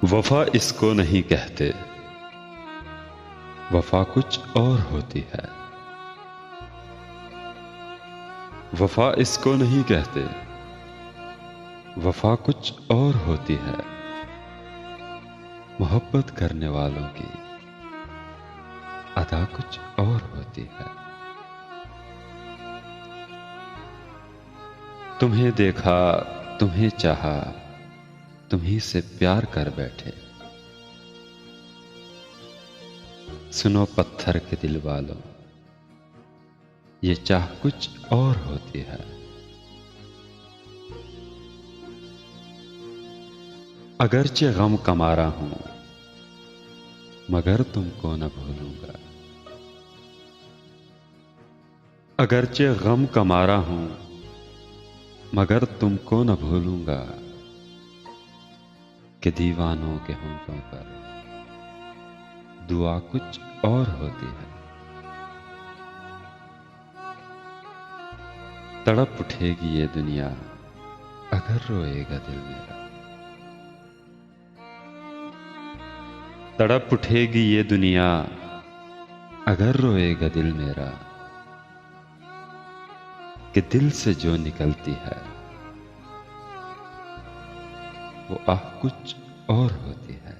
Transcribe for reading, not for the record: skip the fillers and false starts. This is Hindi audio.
वफा इसको नहीं कहते, वफा कुछ और होती है। वफा इसको नहीं कहते, वफा कुछ और होती है। मोहब्बत करने वालों की अदा कुछ और होती है। तुम्हें देखा, तुम्हें चाहा, तुम्ही से प्यार कर बैठे। सुनो पत्थर के दिल वालों, ये चाह कुछ और होती है। अगरचे गम कमारा हूं, मगर तुमको न भूलूंगा। अगरचे गम कमारा हूं, मगर तुमको न भूलूंगा। कि दीवानों के होंठों पर दुआ कुछ और होती है। तड़प उठेगी ये दुनिया अगर रोएगा दिल मेरा। तड़प उठेगी ये दुनिया अगर रोएगा दिल मेरा। कि दिल से जो निकलती है वो आह कुछ और होती है।